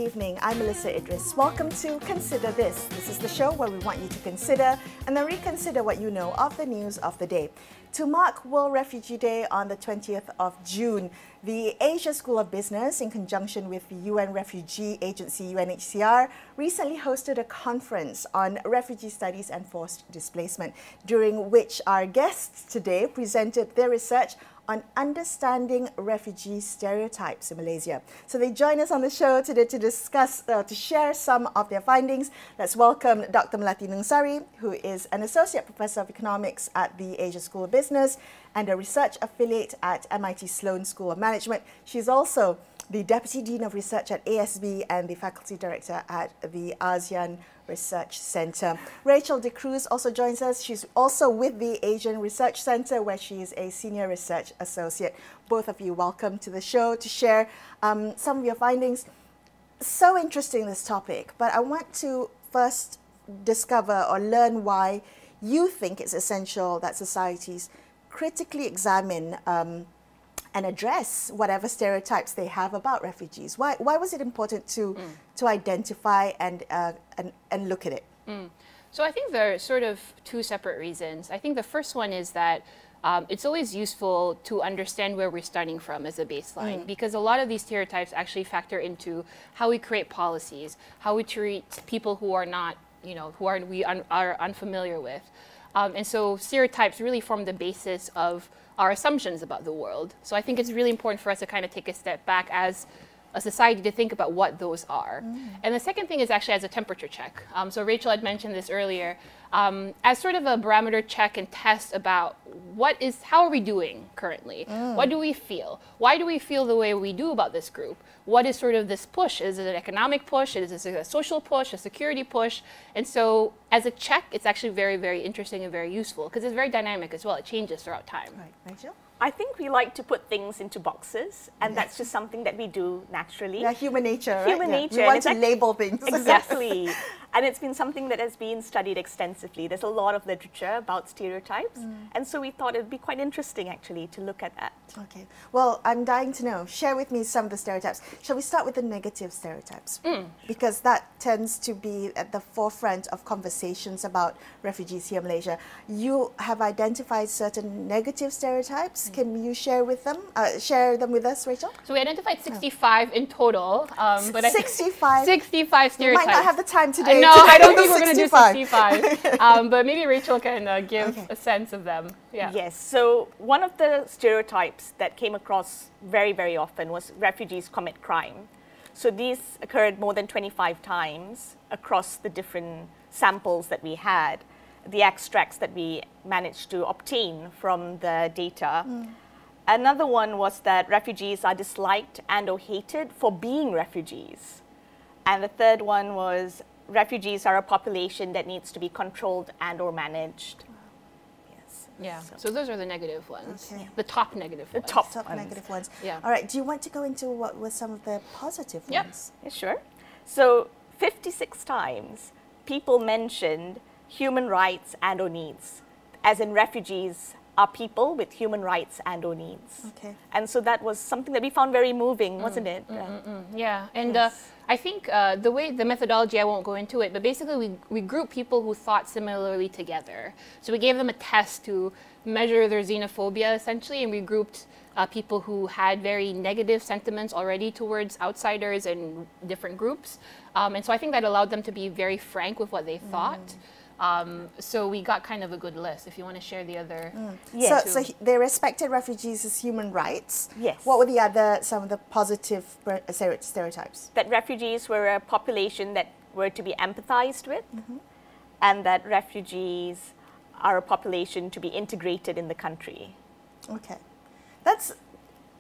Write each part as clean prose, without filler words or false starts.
evening. I'm Melisa Idris. Welcome to Consider This. This is the show where we want you to consider and then reconsider what you know of the news of the day. To mark World Refugee Day on the 20th of June, the Asia School of Business, in conjunction with the UN Refugee Agency UNHCR, recently hosted a conference on refugee studies and forced displacement, during which our guests today presented their research on understanding refugee stereotypes in Malaysia. So they join us on the show today to discuss, to share some of their findings. Let's welcome Dr Melati Nungsari, who is an Associate Professor of Economics at the Asia School of Business and a Research Affiliate at MIT Sloan School of Management. She's also the Deputy Dean of Research at ASB and the Faculty Director at the ASEAN Research Center. Rachel Decruz also joins us. She's also with the ASEAN Research Center, where she is a Senior Research Associate. Both of you, welcome to the show to share some of your findings. So interesting, this topic, but I want to first discover or learn why you think it's essential that societies critically examine and address whatever stereotypes they have about refugees. Why was it important to identify and look at it? So I think there are sort of two separate reasons. I think the first one is that it's always useful to understand where we're starting from as a baseline, because a lot of these stereotypes actually factor into how we create policies, how we treat people who are not, we are unfamiliar with. And so stereotypes really form the basis of our assumptions about the world. So I think it's really important for us to kind of take a step back as a society to think about what those are. And the second thing is actually as a temperature check. So Rachel had mentioned this earlier, as sort of a barometer check and test about how are we doing currently? What do we feel? Why do we feel the way we do about this group? What is sort of this push? Is it an economic push? Is it a social push, a security push? And so as a check, it's actually very, very interesting and very useful because it's very dynamic as well. It changes throughout time. Right, Rachel? I think we like to put things into boxes, and that's just something that we do naturally. Yeah, human nature, right? Human nature. We want to label things. Exactly. And it's been something that has been studied extensively. There's a lot of literature about stereotypes, and so we thought it would be quite interesting, actually, to look at that. Okay. Well, I'm dying to know. Share with me some of the stereotypes. Shall we start with the negative stereotypes? Because that tends to be at the forefront of conversations about refugees here in Malaysia. You have identified certain negative stereotypes. Can you share with them? Share them with us, Rachel? So we identified 65 in total. But 65? 65 stereotypes. We might not have the time today. No, I don't think we're going to do 65. But maybe Rachel can give a sense of them. Yeah. Yes. So one of the stereotypes that came across very, very often was refugees commit crime. So these occurred more than 25 times across the different samples that we had, the extracts that we managed to obtain from the data. Another one was that refugees are disliked and or hated for being refugees. And the third one was refugees are a population that needs to be controlled and or managed. Yes. Yeah. So those are the negative ones. Okay. The top negative ones. The top negative ones. Yeah. All right. Do you want to go into what were some of the positive ones? Yeah, sure. So 56 times people mentioned human rights and or needs, as in refugees are people with human rights and or needs. Okay. And so that was something that we found very moving, wasn't it? Yeah, and Yes. I think the methodology, I won't go into it, but basically we grouped people who thought similarly together. So we gave them a test to measure their xenophobia, essentially, and we grouped people who had very negative sentiments already towards outsiders and different groups. And so I think that allowed them to be very frank with what they thought. So we got kind of a good list. If you want to share the other. Yes. So they respected refugees as human rights. Yes. What were some of the positive stereotypes? That refugees were a population that were to be empathized with, and that refugees are a population to be integrated in the country. Okay. That's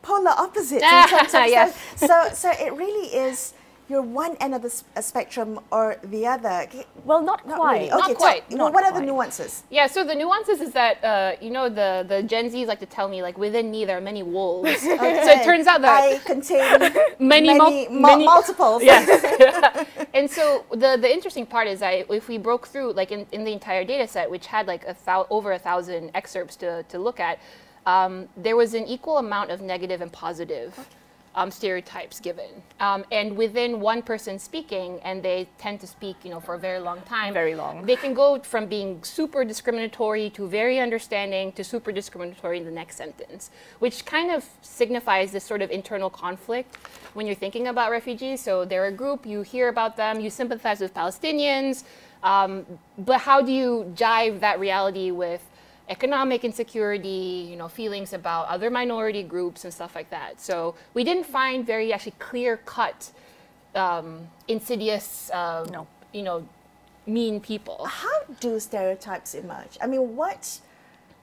polar opposites in terms of Yes. So it really is you're one end of the spectrum or the other. Well, not quite. Really. Okay, Not quite. What are the nuances? Yeah, so the nuances is that, the Gen Zs like to tell me, like, within me there are many wolves. So it turns out that I contain many multiples. Yes. And so the interesting part is that if we broke through, like in the entire data set, which had like over 1,000 excerpts to look at, there was an equal amount of negative and positive stereotypes given. And within one person speaking, and they tend to speak, for a very long time. Very long. They can go from being super discriminatory to very understanding to super discriminatory in the next sentence, which kind of signifies this sort of internal conflict when you're thinking about refugees. So they're a group, you hear about them, you sympathize with Palestinians, but how do you jive that reality with economic insecurity, feelings about other minority groups and stuff like that. So we didn't find very actually clear-cut, insidious, mean people. How do stereotypes emerge? I mean, what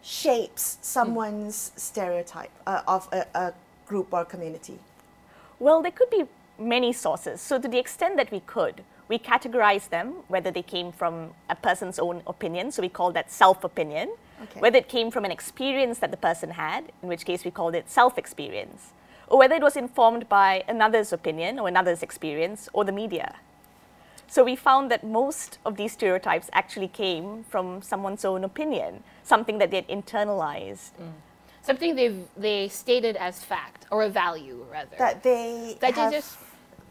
shapes someone's stereotype of a group or community? Well, there could be many sources. So to the extent that we could, we categorize them, whether they came from a person's own opinion, so we call that self-opinion, whether it came from an experience that the person had, in which case we called it self-experience, or whether it was informed by another's opinion or another's experience or the media. So we found that most of these stereotypes actually came from someone's own opinion, something that they'd internalized. Something they stated as fact, or a value, rather. That they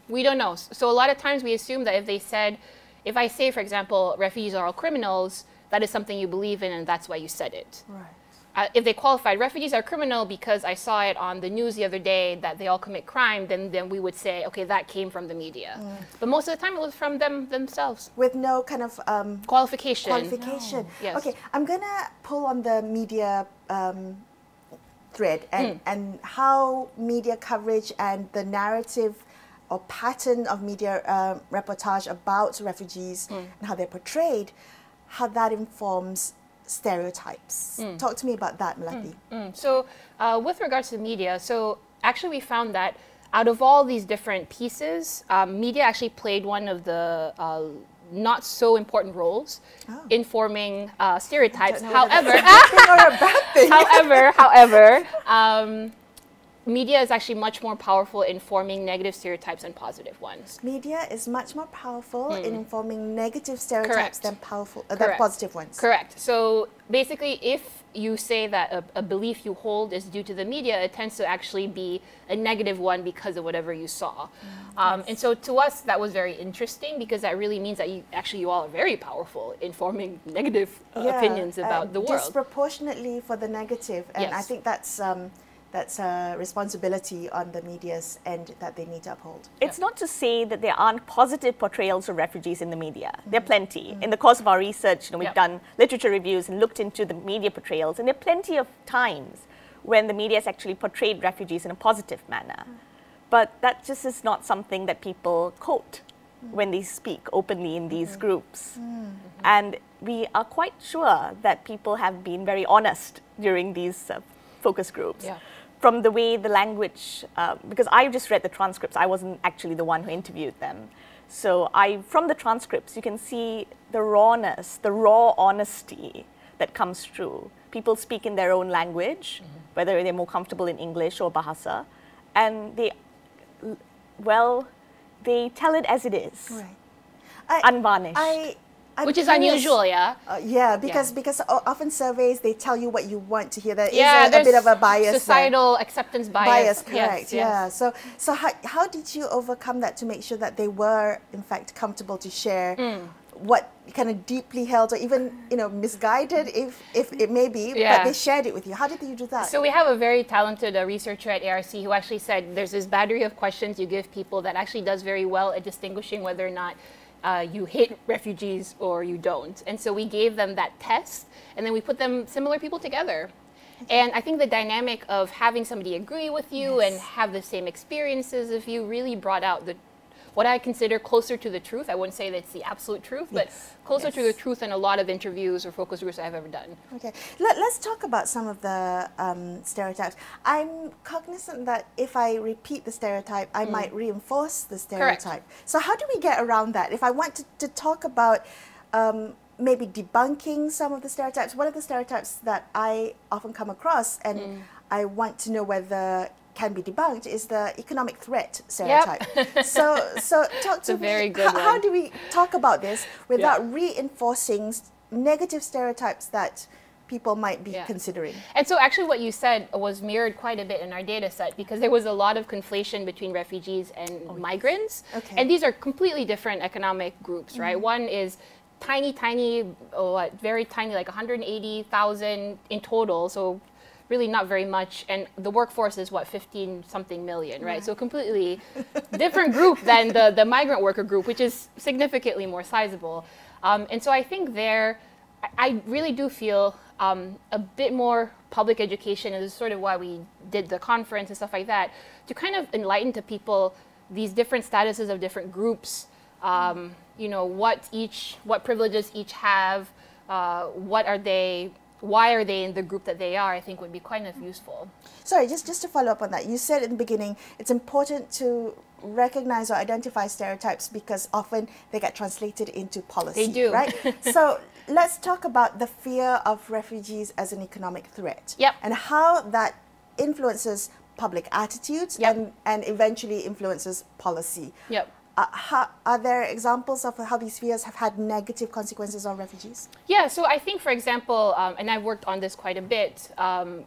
we don't know. So a lot of times we assume that if I say, for example, refugees are all criminals, that is something you believe in and that's why you said it. Right. If they qualified refugees are criminal because I saw it on the news the other day that they all commit crime, then we would say, okay, that came from the media. But most of the time it was from themselves. With no kind of qualification. No. Yes. Okay, I'm going to pull on the media thread and how media coverage and the narrative or pattern of media reportage about refugees and how they're portrayed, how that informs stereotypes. Talk to me about that, Melati. So with regards to the media, so actually we found that out of all these different pieces, media actually played one of the not so important roles in forming stereotypes. However, media is actually much more powerful in forming negative stereotypes than positive ones. Media is much more powerful in informing negative stereotypes than positive ones. Correct. So basically, if you say that a belief you hold is due to the media, it tends to actually be a negative one because of whatever you saw. And so to us, that was very interesting because that really means that you all are very powerful in forming negative opinions about the world. Disproportionately for the negative. And I think that's a responsibility on the media's end that they need to uphold. It's not to say that there aren't positive portrayals of refugees in the media. There are plenty. In the course of our research, we've done literature reviews and looked into the media portrayals, and there are plenty of times when the media has actually portrayed refugees in a positive manner. But that just is not something that people quote when they speak openly in these groups. And we are quite sure that people have been very honest during these focus groups. From the way the language, because I just read the transcripts, I wasn't actually the one who interviewed them. So from the transcripts, you can see the rawness, the raw honesty that comes through. People speak in their own language, whether they're more comfortable in English or Bahasa, and they tell it as it is, unvarnished. Which is unusual, because often surveys, they tell you what you want to hear. There is a bit of a bias. Societal acceptance bias. Correct, So how did you overcome that to make sure that they were, in fact, comfortable to share what kind of deeply held or even, misguided, if it may be, but they shared it with you? How did you do that? So we have a very talented researcher at ARC who actually said there's this battery of questions you give people that actually does very well at distinguishing whether or not you hate refugees or you don't. And so we gave them that test, and then we put them, similar people, together. And I think the dynamic of having somebody agree with you and have the same experiences as you really brought out what I consider closer to the truth. I wouldn't say that it's the absolute truth, but closer to the truth in a lot of interviews or focus groups I've ever done. Okay, let's talk about some of the stereotypes. I'm cognizant that if I repeat the stereotype, I might reinforce the stereotype. So how do we get around that? If I want to talk about maybe debunking some of the stereotypes, one of the stereotypes that I often come across and I want to know whether can be debunked is the economic threat stereotype. So talk to me, how do we talk about this without reinforcing negative stereotypes that people might be considering. And so actually what you said was mirrored quite a bit in our data set, because there was a lot of conflation between refugees and migrants. Okay. And these are completely different economic groups, right? One is tiny, very tiny, like 180,000 in total. So really not very much. And the workforce is what, 15-something million, right? So completely different group than the migrant worker group, which is significantly more sizable. And so I think I really do feel a bit more public education, and this is sort of why we did the conference and stuff like that, to kind of enlighten to people these different statuses of different groups, you know, what privileges each have, why are they in the group that they are, I think would be kind of useful. Sorry, just to follow up on that, you said in the beginning it's important to recognize or identify stereotypes because often they get translated into policy. They do. Right? So let's talk about the fear of refugees as an economic threat. Yep. And how that influences public attitudes and eventually influences policy. Yep. Are there examples of how these fears have had negative consequences on refugees? Yeah, so I think, for example, and I've worked on this quite a bit,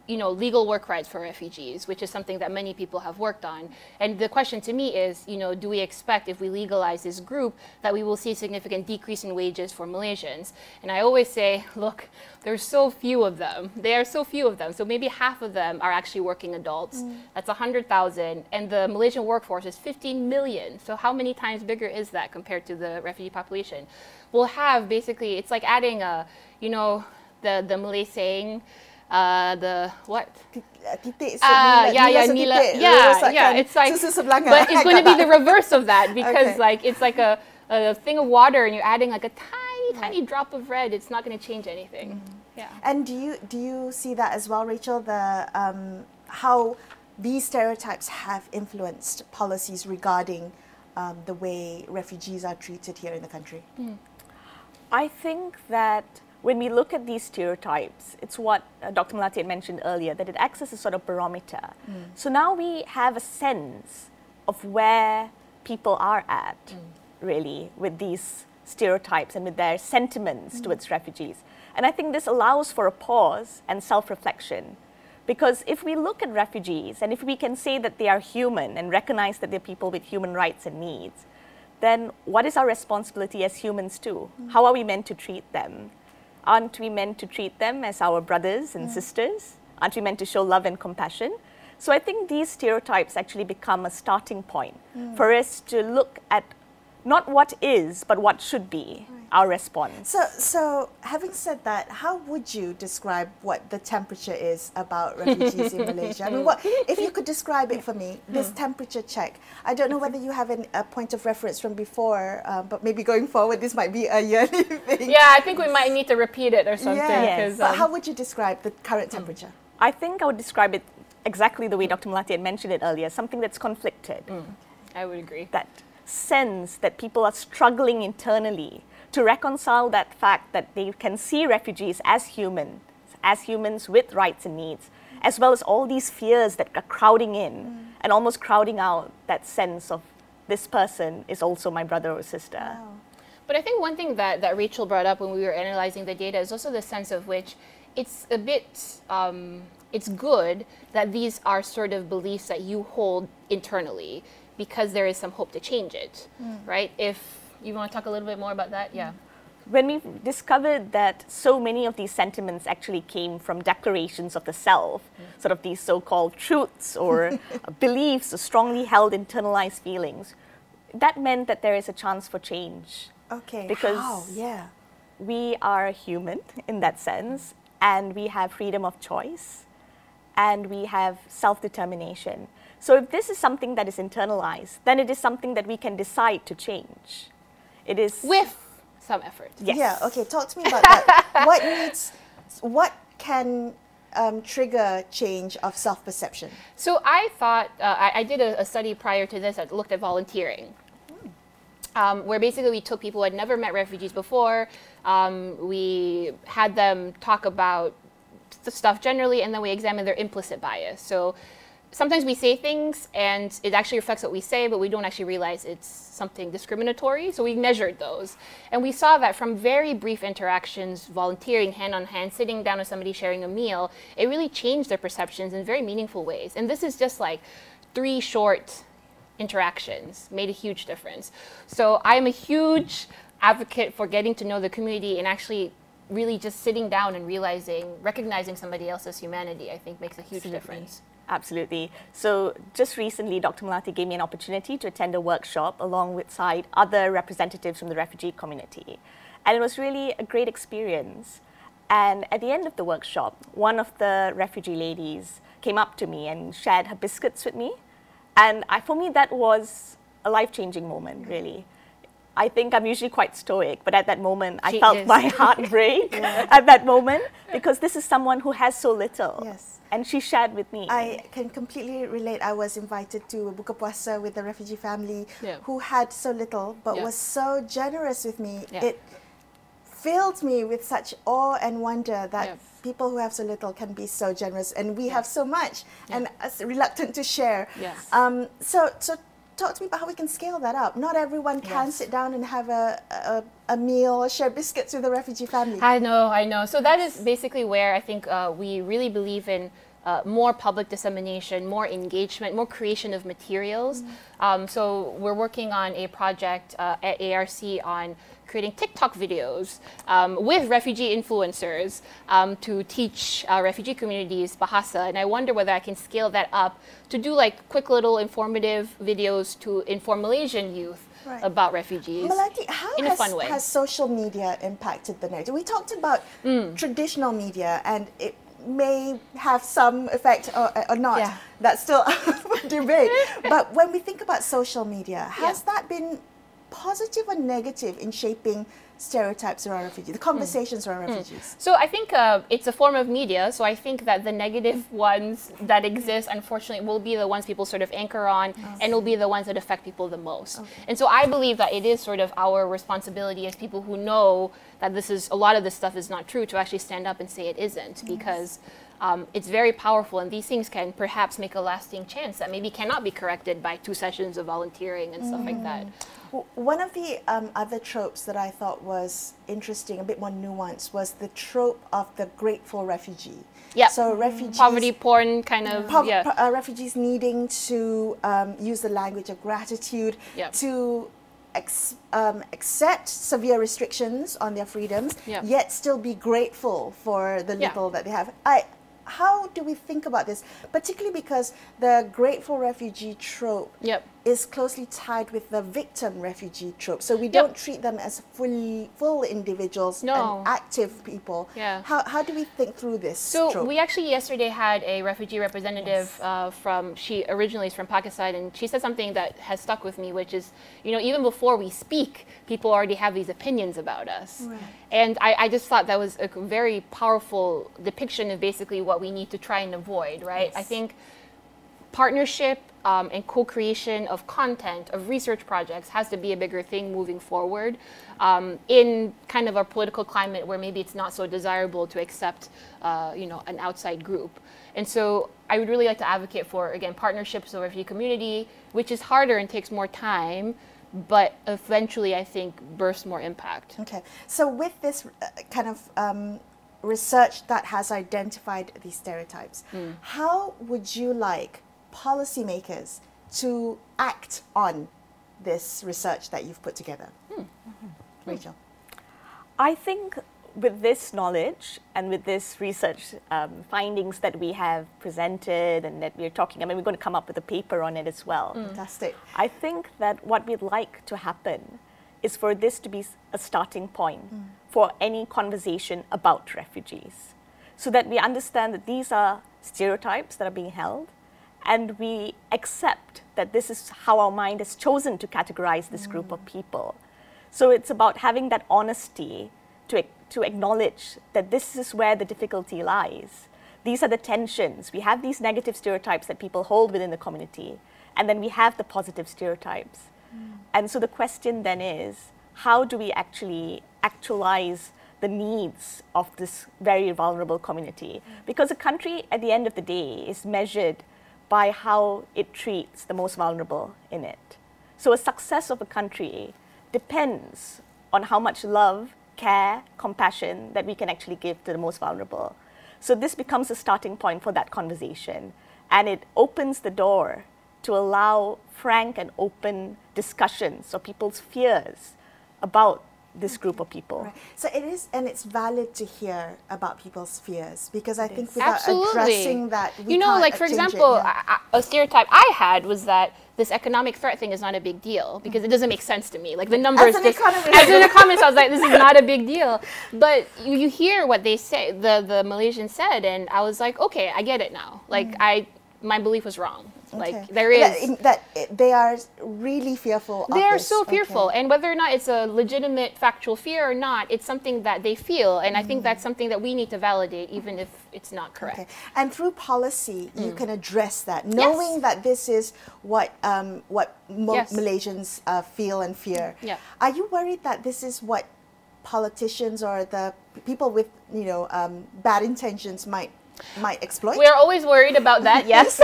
you know, legal work rights for refugees, which is something that many people have worked on. And the question to me is, you know, do we expect, if we legalize this group, that we will see a significant decrease in wages for Malaysians? And I always say, look, there's so few of them. There are so few of them. So maybe half of them are actually working adults. That's 100,000. And the Malaysian workforce is 15 million. So how many times bigger is that compared to the refugee population? We'll have basically, it's like adding a, you know, the Malay saying, the what? Titik, yeah, it's like, but it's going to be the reverse of that, because like it's like a thing of water and you're adding like a tiny drop of red. It's not going to change anything. Yeah. And do you see that as well, Rachel? The how these stereotypes have influenced policies regarding the way refugees are treated here in the country? I think that when we look at these stereotypes, it's what Dr. Melati had mentioned earlier, that it acts as a sort of barometer. So now we have a sense of where people are at, really, with these stereotypes and with their sentiments towards refugees. And I think this allows for a pause and self-reflection. Because if we look at refugees, and if we can say that they are human and recognize that they're people with human rights and needs, then what is our responsibility as humans too? How are we meant to treat them? Aren't we meant to treat them as our brothers and sisters? Aren't we meant to show love and compassion? So I think these stereotypes actually become a starting point for us to look at not what is, but what should be our response. So having said that, how would you describe what the temperature is about refugees in Malaysia? I mean, if you could describe it for me, this temperature check. I don't know whether you have a point of reference from before, but maybe going forward, this might be a yearly thing. Yeah, I think we might need to repeat it or something. Yes. But how would you describe the current temperature? I think I would describe it exactly the way Dr. Melati had mentioned it earlier, something that's conflicted. I would agree. That sense that people are struggling internally to reconcile that fact that they can see refugees as humans with rights and needs, as well as all these fears that are crowding in and almost crowding out that sense of this person is also my brother or sister. Wow. But I think one thing that Rachel brought up when we were analyzing the data is also the sense of which it's a bit, it's good that these are sort of beliefs that you hold internally, because there is some hope to change it, right? If you want to talk a little bit more about that, When we discovered that so many of these sentiments actually came from declarations of the self, sort of these so-called truths or beliefs or strongly held internalized feelings, that meant that there is a chance for change. Okay, because how? Yeah. We are human in that sense, and we have freedom of choice, and we have self-determination. So if this is something that is internalized, then it is something that we can decide to change. It is with some effort. Yes. Yeah, okay, talk to me about that. What can trigger change of self-perception? So I thought, I did a study prior to this that looked at volunteering, where basically we took people who had never met refugees before, we had them talk about the stuff generally, and then we examined their implicit bias. So sometimes we say things and it actually reflects what we say, but we don't actually realize it's something discriminatory. So we measured those. And we saw that from very brief interactions, volunteering, hand on hand, sitting down with somebody sharing a meal, it really changed their perceptions in very meaningful ways. And this is just like 3 short interactions, made a huge difference. So I'm a huge advocate for getting to know the community and actually really just sitting down and recognizing somebody else's humanity, I think makes a huge difference. Absolutely. So just recently, Dr. Melati gave me an opportunity to attend a workshop alongside other representatives from the refugee community. And it was really a great experience. And at the end of the workshop, one of the refugee ladies came up to me and shared her biscuits with me. And for me, that was a life-changing moment, really. I think I'm usually quite stoic, but at that moment, I felt my heart break at that moment, because this is someone who has so little. Yes. And she shared with me. I can completely relate. I was invited to Buka Puasa with a refugee family who had so little, but was so generous with me. It filled me with such awe and wonder that people who have so little can be so generous, and we have so much, and reluctant to share. Yes. So talk to me about how we can scale that up. Not everyone can sit down and have a meal or share biscuits with a refugee family. I know. So that is basically where I think we really believe in more public dissemination, more engagement, more creation of materials. So we're working on a project at ARC on creating TikTok videos with refugee influencers to teach refugee communities Bahasa. And I wonder whether I can scale that up to do like quick little informative videos to inform Malaysian youth about refugees. Melati, how in a fun way. Has social media impacted the narrative? We talked about traditional media, and it may have some effect or not. Yeah. That's still up for debate. But when we think about social media, has that been positive or negative in shaping stereotypes around refugees, the conversations around refugees? So I think it's a form of media. So I think that the negative ones that exist, unfortunately, will be the ones people sort of anchor on, and will be the ones that affect people the most. And so I believe that it is sort of our responsibility as people who know that a lot of this stuff is not true, to actually stand up and say it isn't, because it's very powerful, and these things can perhaps make a lasting chance that maybe cannot be corrected by 2 sessions of volunteering and stuff like that. One of the other tropes that I thought was interesting, a bit more nuanced, was the trope of the grateful refugee. Yeah. So refugees, poverty porn kind of. Refugees needing to use the language of gratitude to accept severe restrictions on their freedoms, yet still be grateful for the little that they have. How do we think about this, particularly because the grateful refugee trope is closely tied with the victim refugee trope? So we don't treat them as full individuals and active people. How do we think through this trope? We actually yesterday had a refugee representative she originally is from Pakistan, and she said something that has stuck with me, which is, even before we speak, people already have these opinions about us. And I just thought that was a very powerful depiction of basically what we need to try and avoid, right? I think partnership and co-creation of content, of research projects, has to be a bigger thing moving forward in kind of our political climate where maybe it's not so desirable to accept an outside group. And so I would really like to advocate for, again, partnerships with the refugee community, which is harder and takes more time, but eventually I think bursts more impact. Okay, so with this kind of research that has identified these stereotypes, how would you like policymakers to act on this research that you've put together? Rachel? I think with this knowledge and with this research findings that we have presented and that we're talking, we're going to come up with a paper on it as well. Fantastic. I think that what we'd like to happen is for this to be a starting point for any conversation about refugees, so that we understand that these are stereotypes that are being held, and we accept that this is how our mind has chosen to categorize this group of people. So it's about having that honesty to acknowledge that this is where the difficulty lies. These are the tensions. We have these negative stereotypes that people hold within the community, and then we have the positive stereotypes. And so the question then is, how do we actually actualize the needs of this very vulnerable community? Because a country, at the end of the day, is measured by how it treats the most vulnerable in it. So a success of a country depends on how much love, care, compassion that we can actually give to the most vulnerable. So this becomes a starting point for that conversation, and it opens the door to allow frank and open discussions of people's fears about this group of people. Right. So it is, and it's valid to hear about people's fears, because I think without Absolutely. addressing that, we you know, can't like for change example, it, yeah. a stereotype I had was that this economic threat thing is not a big deal because it doesn't make sense to me. Like the numbers, As an just, economist. as an economist, I was like, this is not a big deal. But you hear what they say, the Malaysians said, and I was like, okay, I get it now. Like my belief was wrong. Like Okay. there is they are really fearful of they are this. so fearful, Okay. and whether or not it's a legitimate factual fear or not, it's something that they feel, and I think that's something that we need to validate, even if it's not correct. Okay. And through policy, you can address that, knowing that this is what Yes. Malaysians feel and fear. Yeah. Are you worried that this is what politicians or the people with bad intentions might exploit? We're always worried about that, yes.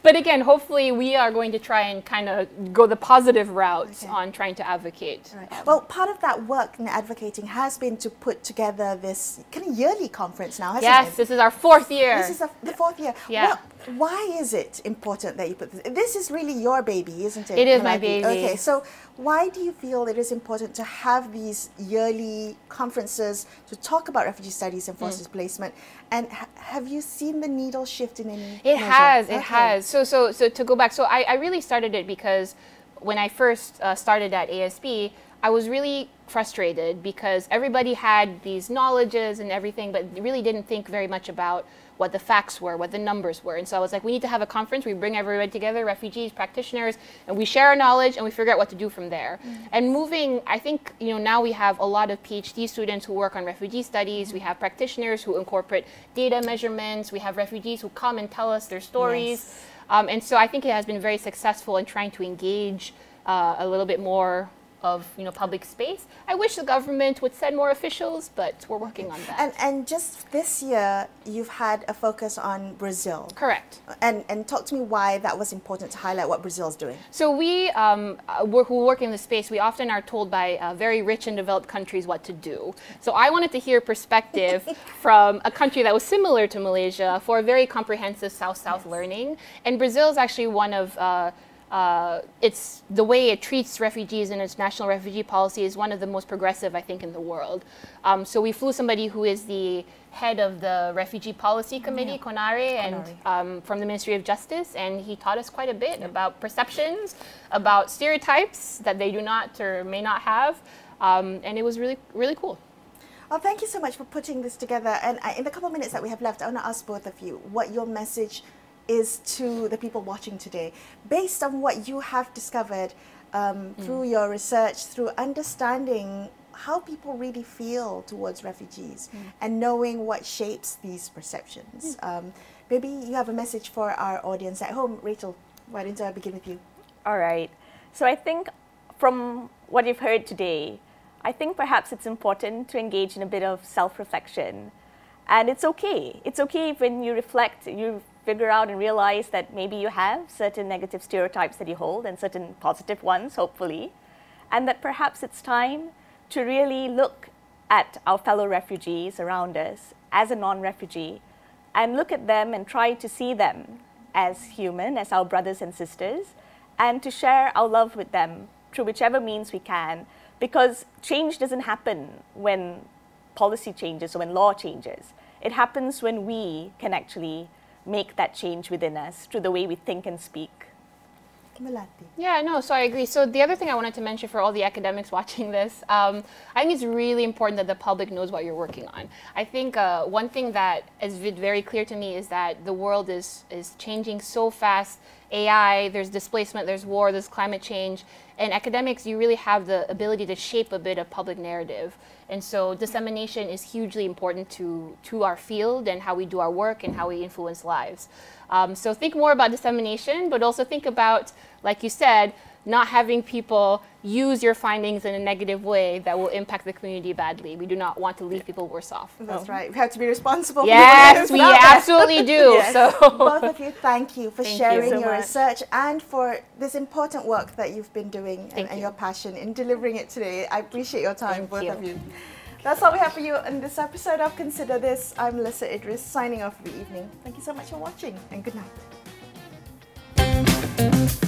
But again, hopefully we are going to try and kind of go the positive route on trying to advocate. Right. Well, part of that work in advocating has been to put together this kind of yearly conference now, hasn't it? Yes, this is our 4th year. This is the 4th year. Yeah. Why is it important that you put this? This is really your baby, isn't it? It is my Melati? baby. Okay, so why do you feel it is important to have these yearly conferences to talk about refugee studies and forced displacement? And have you seen the needle shift in any It measure? has, it Okay. has. So to go back, so I really started it because when I first started at ASB, I was really frustrated because everybody had these knowledges and everything, but really didn't think very much about what the facts were, what the numbers were. And so I was like, we need to have a conference, we bring everybody together, refugees, practitioners, and we share our knowledge and we figure out what to do from there. And moving, I think, now we have a lot of PhD students who work on refugee studies, we have practitioners who incorporate data measurements, we have refugees who come and tell us their stories. Yes. And so I think it has been very successful in trying to engage a little bit more of public space. I wish the government would send more officials, but we're working on that. And just this year, you've had a focus on Brazil. Correct. And talk to me why that was important to highlight what Brazil's doing. So we who work in the space, we often are told by very rich and developed countries what to do. So I wanted to hear perspective from a country that was similar to Malaysia for a very comprehensive South-South learning. And Brazil is actually one of it's the way it treats refugees in its national refugee policy is one of the most progressive, I think, in the world. So we flew somebody who is the head of the Refugee Policy Committee, CONARE, and from the Ministry of Justice, and he taught us quite a bit about perceptions, about stereotypes that they do not or may not have, and it was really, really cool. Well, thank you so much for putting this together. And in the couple of minutes that we have left, I want to ask both of you what your message is to the people watching today, based on what you have discovered through your research, through understanding how people really feel towards refugees and knowing what shapes these perceptions. Maybe you have a message for our audience at home. Rachel, why don't I begin with you? All right. So I think from what you've heard today, I think perhaps it's important to engage in a bit of self-reflection. And it's okay. It's okay when you reflect, you figure out and realize that maybe you have certain negative stereotypes that you hold and certain positive ones, hopefully. And that perhaps it's time to really look at our fellow refugees around us as a non-refugee and look at them and try to see them as human, as our brothers and sisters, and to share our love with them through whichever means we can, because change doesn't happen when policy changes or when law changes. It happens when we can actually make that change within us through the way we think and speak. Melati. Yeah, no, so I agree. So the other thing I wanted to mention for all the academics watching this, I think it's really important that the public knows what you're working on. I think one thing that is very clear to me is that the world is changing so fast. AI, there's displacement, there's war, there's climate change. And academics, you really have the ability to shape a bit of public narrative. And so dissemination is hugely important to our field and how we do our work and how we influence lives. So think more about dissemination, but also think about, like you said, not having people use your findings in a negative way that will impact the community badly. We do not want to leave people worse off. That's right. We have to be responsible. Yes, we absolutely do. Yes. So both of you, thank you for sharing so your much. research and for this important work that you've been doing and your passion in delivering it today. I appreciate your time, both of you. That's all we have for you in this episode of Consider This. I'm Melisa Idris, signing off for the evening. Thank you so much for watching, and good night.